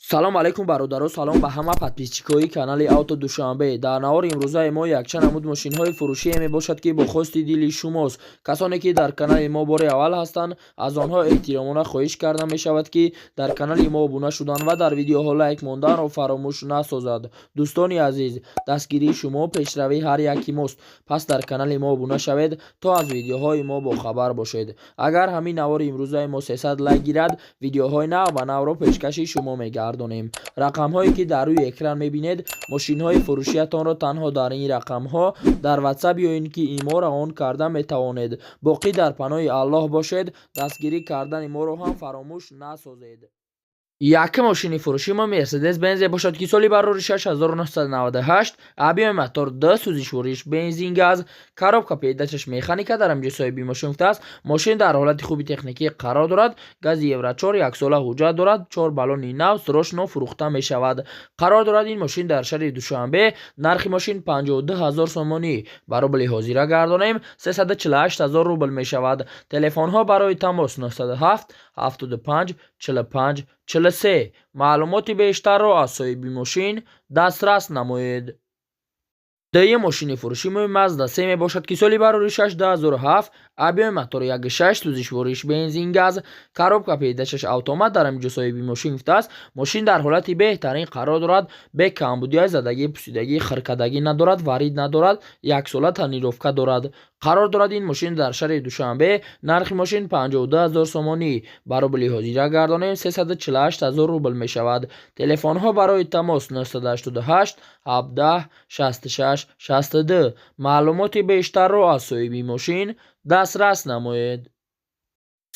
салом алайкум бародаро, салом ба ҳама подписчикои канали Авто Душанбе. Дар наҳори имрӯзаи мо якчанд намуд мошинҳои фурӯшие мебошад ки бо хости дили шумост. Касоне ки дар канали мо бори аввал ҳастанд, аз онҳо эҳтиромона хоҳиш карда мешавад ки дар канали мо обуна шудан ва дар видеоҳо лайк монданро фаромӯш насозад. Дӯстони азиз, дастгирии шумо пешравии ҳар яки мост. Пас дар канали мо обуна шавед, то аз видеоҳои мо бохабар бошед. Агар ҳамин наҳори имрӯзаи мо 300 лайк гирад, видеоҳои нав ба навро пешкаши шумо мегардад. рақамҳое ки дар рӯи экран мебинед, мошинҳои фурӯшиятонро танҳо дар ин рақамҳо дар WhatsApp ё ин ки иморо он карда метавонед. Боқӣ дар паноҳи Аллоҳ бошед. Дастгирӣ кардани моро ҳам фаромӯш насозед. Якум мошини фурӯшии мо Mercedes-Benz бошад ки соли барори 6998, объеми мотор 2 сӯзишвориш бензин газ, коробка передачаш механика дар ҳамҷои соҳиби мошин гуфтааст. Мошин дар ҳолати хуби техникӣ қарор дорад. Гази Евро 4 яксола ҳуҷҷат дорад. 4 баллони нав срочно фурӯхта мешавад. Қарор дорад ин мошин дар шаҳри Душанбе. Нархи мошин 52000 сомонӣ. ба рубли ҳозира гардонем 348000 рубл мешавад. Телефонҳо барои тамос 97 75 45 43. маълумоти бештарро аз соҳиби мошин дастрас намоед. Дуюм мошини фурӯшии мо Mazda 3 мебошад ки соли барори 6 2007, объеми мотор 1.6 сӯзишвориш бензин газ, коробка передачаш автомат дар ҳамҷо соҳиби мошин гуфтааст. Мошин дар ҳолати беҳтарин қарор дорад. бе камбудии задагӣ, пусидагӣ, хиркадагӣ надорад, варид надорад, яксола тонировка дорад. қарор дорад ин мошин дар шаҳри Душанбе. Нархи мошин 52000 сомонӣ. ба рубли ҳозира гардонем 348000 рубл мешавад. Телефонҳо барои тамос 088 17 66 62. маълумоти бештарро аз соҳиби мошин дастрас намоед.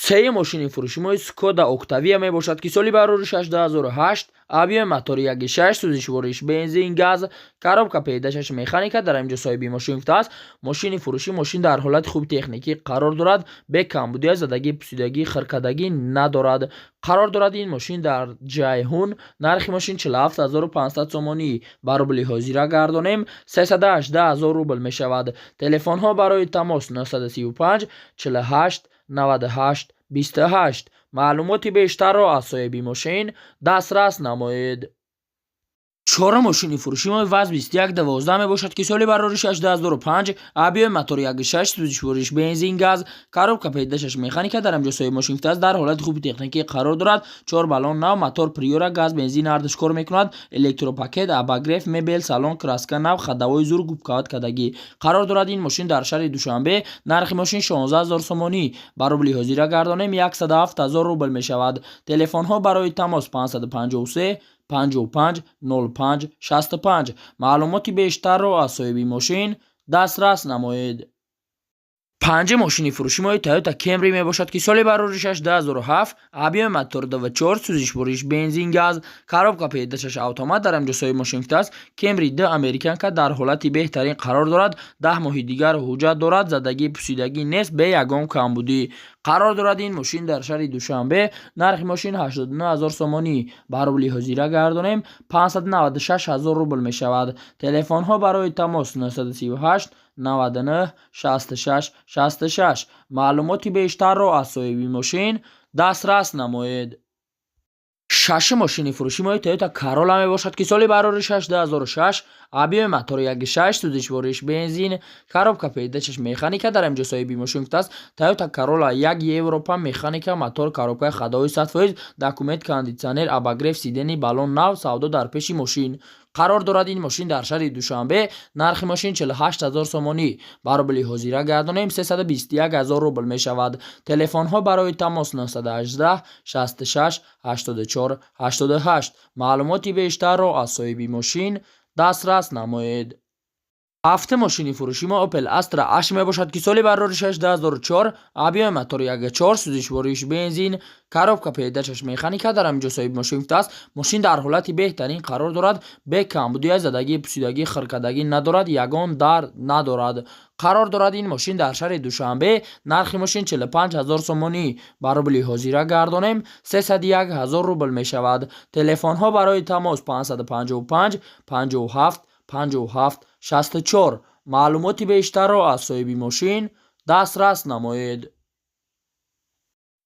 сеюм мошини фурӯшии мо Skoda Octavia мебошад ки соли барори 6 2008, объеми мотори 1.6 сӯзишвориш бензин газ, коробка передачаш механика дар ҳамҷо соҳиби мошин гуфтааст. мошини фурӯшӣ мошин дар ҳолати хуби техникӣ қарор дорад. бе камбудии задагӣ, пусидагӣ, хиркадагӣ надорад. қарор дорад ин мошин дар Ҷайҳун. нархи мошин 47500 сомонӣ. ба рубли ҳозира гардонем 318000 рубл мешавад. телефонҳо барои тамос 035 48 98 28. маълумоти бештарро аз соҳиби мошин дастрас намоед. чорум мошини фурӯшии мо ВАЗ 2112 мебошад ки соли барори 6 2005, объеми мотори 1.6 сӯзишвориш бензин газ, коробка передачаш механика дар ҳамҷо соҳиби мошин гуфтааст. дар ҳолати хуби техникӣ қарор дорад. 4 баллон нав, мотор приора, газ, бензин ҳардуш кор мекунад. электропакет, обогрев, мебел, салон, краска нав, хадавои зур губкаваткадагӣ. қарор дорад ин мошин дар шаҳри Душанбе. нархи мошин 16000 сомонӣ. ба рубли ҳозира гардонем 107000 рубл мешавад. телефонҳо барои тамос 553 55 05 65. маълумоти бештарро аз соҳиби мошин дастрас намоед. панҷум мошини фурӯшии мо Toyota Camry мебошад ки соли барори 6 2007, объеми мотор 2.4 сӯзишвориш бензин газ, коробка передачаш автомат дар ҳамҷо соҳиби мошин гуфтааст. Camry 2 американка дар ҳолати беҳтарин қарор дорад. 10 моҳи дигар ҳуҷҷат дорад. задагӣ, пусидагӣ нест, бе ягон камбудӣ. қарор дорад ин мошин дар шаҳри Душанбе. нархи мошин 89000 сомонӣ. ба рубли ҳозира гардонем 596000 рубл мешавад. телефонҳо барои тамос 038 99 66 66. маълумоти бештарро аз соҳиби мошин дастрас намоед. шашум мошини фурӯшии мо Toyota Corolla мебошад ки соли барори 6 2006, объеми мотори 1.6 сӯзишвориш бензин, коробка передачаш механика дар ҳамҷо соҳиби мошин гуфтааст. Toyota Corolla 1 Европа, механика, мотор, коробкаи хадои 100%, документ, кондитсионер, обогрев, сидени, баллон нав, савдо дар пеши мошин. қарор дорад ин мошин дар шаҳри Душанбе. нархи мошин 48000 сомонӣ. ба рубли ҳозира гардонем 321000 рубл мешавад. телефонҳо барои тамос 918 66 84 88. маълумоти бештарро аз соҳиби мошин дастрас намоед. ҳафтум мошини фурӯшии мо Opel Astra H мебошад ки соли барори 6 2004, объеми мотори 1.4 сӯзишвориш бензин, коробка передачаш механика дар ҳамҷо соҳиби мошин гуфтааст. мошин дар ҳолати беҳтарин қарор дорад. бе камбудии задагӣ, пусидагӣ, хиркадагӣ надорад, ягон дар надорад. қарор дорад ин мошин дар шаҳри Душанбе. нархи мошин 45000 сомонӣ. ба рубли ҳозира гардонем 301000 рубл мешавад. телефонҳо барои тамос 555 57 57 64. маълумоти бештарро аз соҳиби мошин дастрас намоед.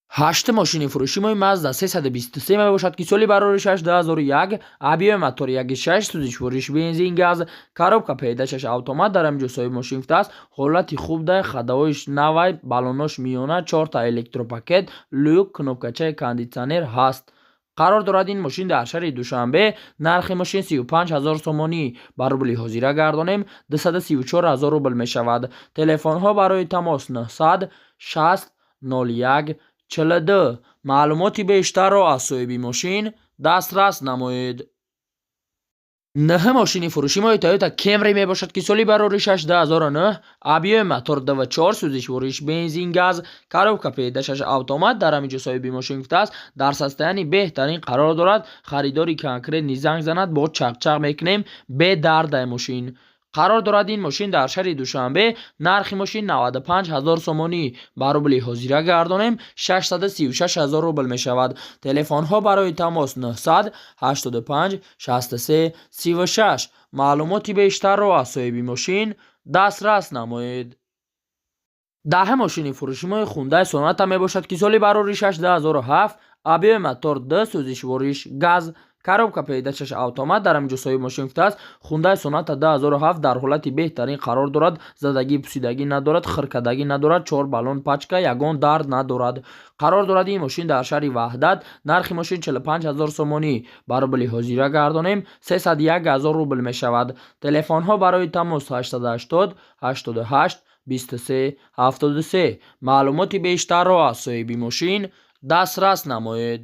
8 мошини фурӯшии Mazda 323 мебошад ки соли барори 2001 абиёи мотори 1.6 сӯзишвориш бензин газ коробка пеҳдашаш автомат дар ҳаминҷо соҳиби мошин гуфтааст ҳолати хуб дорад хадаҳоиш навай баллонош миёна 4 электропакет люк кнопкачаи кондитсионер ҳаст. қарор дорад ин мошин дар шаҳри Душанбе нархи мошин 35,000 сомонӣ ба рубли ҳозира гардонем 234,000 рубл мешавад. Телефонҳо барои тамос 900 60 01 42. маълумоти бештарро аз соҳиби мошин дастрас намоед. Наҳ мошини фурӯшии Toyota Camry мебошад ки соли барори 2009 абиёи мотор DV4 сӯзишвориш бензин газ коробка пеҳдашаш автомат дар ҳаминҷо соҳиби мошин гуфтааст дар состоянии беҳтарин қарор дорад. харидори конкретни занг занад бо чақчақ мекунем бе дардай мошин. қарор дорад ин мошин дар шаҳри Душанбе нархи мошин 95,000 сомонӣ ба рубли ҳозира гардонем 636,000 рубл мешавад. телефонҳо барои тамос 900 85 63 36. маълумоти бештарро аз соҳиби мошин дастрас намоед. даҳ мошини фурӯшии Hyundai Sonata мебошад ки соли барори 2007 абиёи мотор D сӯзишвориш газ коробка пеҳдашаш автомат дар ҳаминҷо соҳиби мошин гуфтааст. Hyundai Sonata 2007 дар ҳолати беҳтарин қарор дорад. задагӣ пусидагӣ надорад, хиркадагӣ надорад, 4 баллон пачка, ягон дард надорад. қарор дорад ин мошин дар шаҳри Ваҳдат нархи мошин 45,000 сомонӣ ба рубли ҳозира гардонем 301,000 рубл мешавад. телефонҳо барои тамос 880 88 23 73. маълумоти бештарро аз соҳиби мошин дастрас намоед.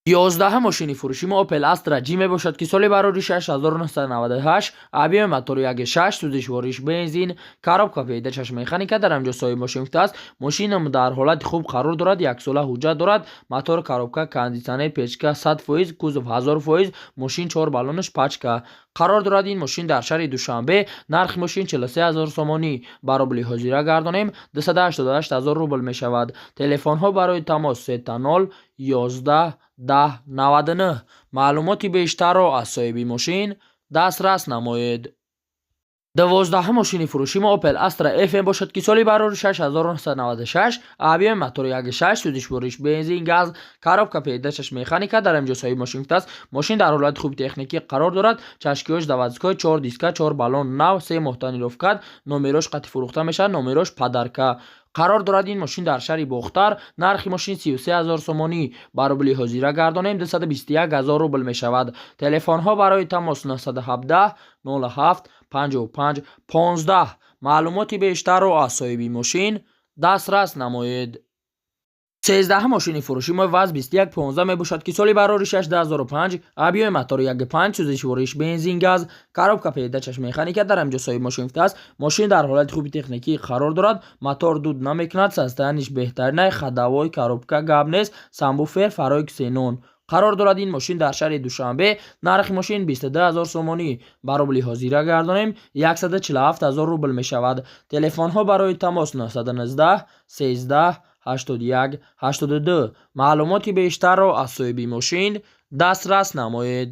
11 мошини фурӯшии Opel Astra G мебошад ки соли барори 6998 абиёи мотори 1.6 сӯзишвориш бензин коробка пеҳдашаш механика дар ҳаминҷо соҳиби мошин гуфтааст. мошина дар ҳолати хуб қарор дорад, яксола ҳуҷҷат дорад. мотор, коробка, кондитсионер, печка 100%, кузов 1000%, мошин 4 баллонаш пачка. қарор дорад ин мошин дар шаҳри Душанбе нархи мошин 43,000 сомонӣ ба рубли ҳозира гардонем 288,000 рубл мешавад. телефонҳо барои тамос 30 11 10 99. маълумоти бештарро аз соҳиби мошин дастрас намоед. 12 мошини фурӯшии Opel Astra F мебошад ки соли барори 6996 абиёи мотори 1.6 сӯзишвориш бензин газ коробка пеҳдашаш механика дар ҳаминҷо соҳиби мошин гуфтааст. мошин дар ҳолати хуби техникӣ қарор дорад. чашкиёш заводской 4 диска 4 баллон нав 3 моҳ тонировкат. номерош қатъи фурӯхта мешавад. номерош падарка. қарор дорад ин мошин дар шаҳри Бохтар нархи мошин 33,000 сомонӣ ба рубли ҳозира гардонем 221,000 рубл мешавад. телефонҳо барои тамос 917 07 55 15. маълумоти бештарро аз соҳиби мошин дастрас намоед. 13 мошини фурӯшии ВАЗ 2115 мебошад ки соли барори 2005 абиёи мотори 1.5 сӯзишвориш бензин газ коробка пеҳдашаш механика дар ҳаминҷо соҳиби мошин гуфтааст. мошин дар ҳолати хуби техникӣ қарор дорад. мотор дуд намекунад, состояниш беҳтарин, хадаҳои коробка гап нест, самбуфер фарои ксенон. қарор дорад ин мошин дар шаҳри Душанбе нархи мошин 22,000 сомонӣ ба рубли ҳозира гардонем 147,000 рубл мешавад. телефонҳо барои тамос 919 13 81 82. маълумоти бештарро аз соҳиби мошин дастрас намоед.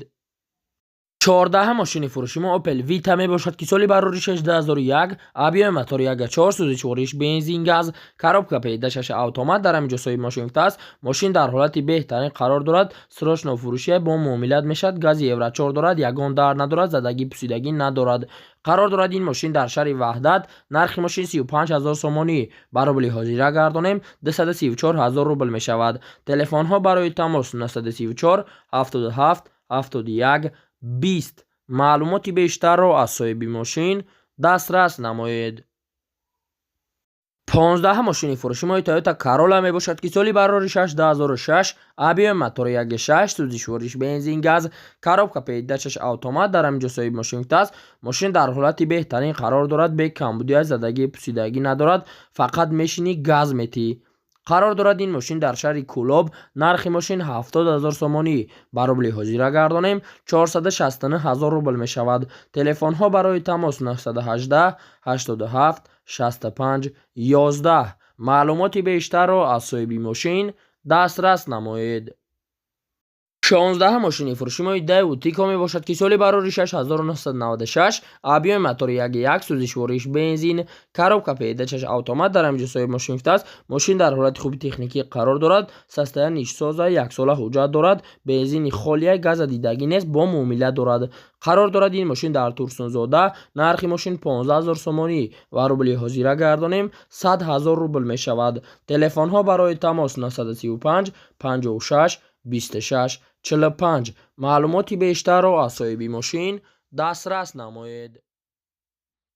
14 мошини фурӯшии Opel Vita мебошад ки соли барори 2001 абиёи мотори 1.4 сӯзишвориш бензин газ коробка пеҳдашаш автомат дар ҳаминҷо соҳиби мошин гуфтааст. мошин дар ҳолати беҳтарин қарор дорад. срочно фурӯшия бо муомилат мешавад. гази евро 4 дорад, ягон дард надорад, задагӣ пусидагӣ надорад. қарор дорад ин мошин дар шаҳри Ваҳдат нархи мошин 35,000 сомонӣ ба рубли ҳозира гардонем 234,000 рубл мешавад. телефонҳо барои тамос 934 77 71 20. маълумоти бештарро аз соҳиби мошин дастрас намоед. 15 мошини фурӯшии Toyota Corolla мебошад ки соли барори 2006 абиёи мотори 1.6 сӯзишвориш бензин газ коробка пеҳдашаш автомат дар ҳаминҷо соҳиби мошин гуфтааст. мошин дар ҳолати беҳтарин қарор дорад. бе камбудия, задагӣ пусидагӣ надорад, фақат мешини газ метӣ. қарор дорад ин мошин дар шаҳри Кӯлоб нархи мошин 70,000 сомонӣ ба рубли ҳозира гардонем 469,000 рубл мешавад. телефонҳо барои тамос 918 87 65 11. маълумоти бештарро аз соҳиби мошин дастрас намоед. 16 мошини фурӯши моҳи Daewoo Tico мебошад, ки соли барори 6996 объеми мотори 1.1 сӯзишвориш бензин, коробка передачаш автомат дар ҳаминҷо соҳиби мошин гуфтааст. Мошин дар ҳолати хуби техникӣ қарор дорад, состоянии соза, 1 сола ҳуҷҷат дорад, бензини холия, газа дидагӣ нест, бо муомила дорад. қарор дорад ин мошин дар Турсунзода. нархи мошин 15 000 сомонӣ ва рубли ҳозира гардонем 100 000 рубл мешавад. телефонҳо барои тамос 935 56 26 45. маълумоти бештарро аз соҳиби мошин дастрас намоед.